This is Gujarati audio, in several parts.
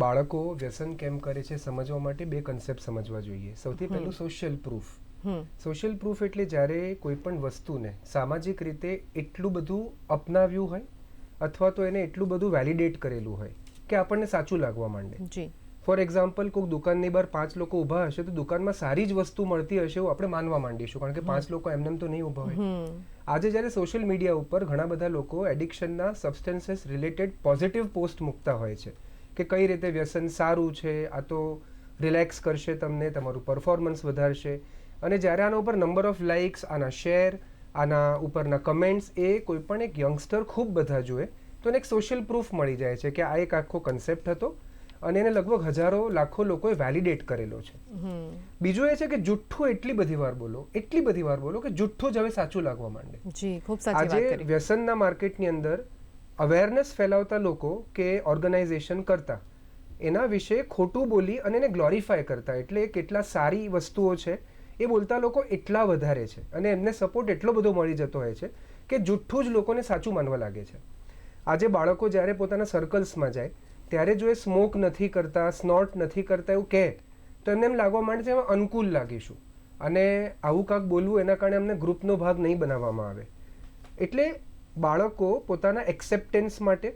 બાળકો વ્યસન કેમ કરે છે સમજવા માટે બે કન્સેપ્ટ સમજવા જોઈએ. સૌથી પહેલું સોશિયલ પ્રૂફ. સોશિયલ પ્રૂફ એટલે જ્યારે કોઈ પણ વસ્તુને સામાજિક રીતે એટલું બધું અપનાવ્યું હોય અથવા તો એને એટલું બધું વેલિડેટ કરેલું હોય કે આપણને સાચું લાગવા માંડે. ફોર એક્ઝામ્પલ, કોઈક દુકાનની બહાર 5 લોકો ઊભા હશે તો દુકાનમાં સારી જ વસ્તુ મળતી હશે એવું આપણે માનવા માંડીશું, કારણ કે 5 લોકો એમને તો નહીં ઊભા હોય. આજે જ્યારે સોશિયલ મીડિયા ઉપર ઘણા બધા લોકો એડિક્શનના સબસ્ટન્સીસ રિલેટેડ પોઝિટિવ પોસ્ટ મૂકતા હોય છે કે કઈ રીતે વ્યસન સારું છે, આ તો રિલેક્સ કરશે તમને, તમારું પરફોર્મન્સ વધારશે, અને જ્યારે આના ઉપર નંબર ઓફ લાઇક્સ, આના શેર, આના ઉપરના કમેન્ટ્સ એ કોઈ પણ એક યંગસ્ટર ખૂબ બધા જુએ તો એને એક સોશિયલ પ્રૂફ મળી જાય છે કે આ એક આખો કન્સેપ્ટ હતો અને એને લગભગ હજારો લાખો લોકોએ વેલિડેટ કરેલો છે. બીજું એ છે કે જુઠ્ઠું એટલી બધી વાર બોલો કે જુઠ્ઠું જ હવે સાચું લાગવા માંડે. આજે વ્યસનના માર્કેટની અંદર અવેરનેસ ફેલાવતા લોકો કે ઓર્ગેનાઇઝેશન કરતા એના વિશે ખોટું બોલી અને એને ગ્લોરીફાય કરતા, એટલે કેટલા સારી વસ્તુઓ છે એ બોલતા લોકો એટલા વધારે છે અને એમને સપોર્ટ એટલો બધો મળી જતો હોય છે કે જુઠ્ઠું જ લોકોને સાચું માનવા લાગે છે. આજે બાળકો જ્યારે પોતાના સર્કલ્સમાં જાય ત્યારે જો એ સ્મોક નથી કરતા, સ્નોટ નથી કરતા એવું કહે તો એમને એમ લાગવા માંડે છે એમાં અનુકૂળ લાગીશું અને આવું કાંક બોલવું એના કારણે એમને ગ્રુપનો ભાગ નહીં બનાવવામાં આવે. એટલે બાળકો પોતાના એક્સેપ્ટન્સ માટે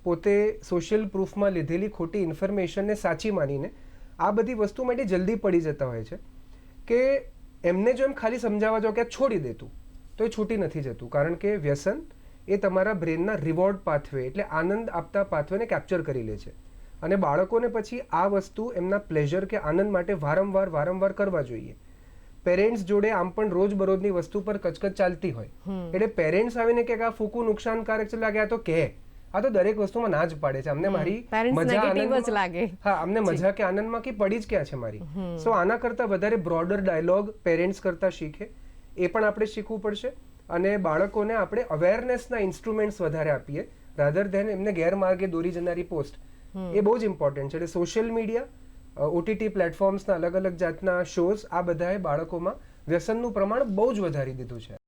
પોતે સોશિયલ પ્રૂફમાં લીધેલી ખોટી ઇન્ફોર્મેશનને સાચી માનીને આ બધી વસ્તુ માટે જલ્દી પડી જતા હોય છે કે એમને જો એમ ખાલી સમજાવવા જાઓ કે આ છોડી દેતું તો એ છૂટી નથી જતું, કારણ કે વ્યસન એ તમારા બ્રેનના રિવોર્ડ પાથવે એટલે આનંદ આપતા પાથવેને કેપ્ચર કરી લે છે અને બાળકોને પછી આ વસ્તુ એમના પ્લેઝર કે આનંદ માટે વારંવાર કરવા જોઈએ. પેરેન્ટ્સ જોડે આમ પણ રોજબરોજની વસ્તુ પર કચકચ ચાલતી હોય એટલે પેરેન્ટ્સ આવીને કે આ ફૂકું નુકસાનકારક છે લાગે, આ તો કહે, આ તો દરેક વસ્તુમાં ના જ પાડે છે, અમને મારી મજા અમને મજા કે આનંદમાં કે પડી જ ક્યાં છે મારી. સો આના કરતાં વધારે બ્રોડર ડાયલોગ પેરેન્ટ્સ કરતાં શીખે એ પણ આપણે શીખવું પડશે અને બાળકોને આપણે અવેરનેસના ઇન્સ્ટ્રુમેન્ટ્સ વધારે આપીએ રાધર ધેન એમને ગેરમાર્ગે દોરી જનારી પોસ્ટ. એ બહુ જ ઇમ્પોર્ટન્ટ છે. એટલે સોશિયલ મીડિયા, OTT પ્લેટફોર્મ્સના અલગ અલગ જાતના શોઝ આ બધાએ બાળકોમાં વ્યસનનું પ્રમાણ બહુ જ વધારી દીધું છે.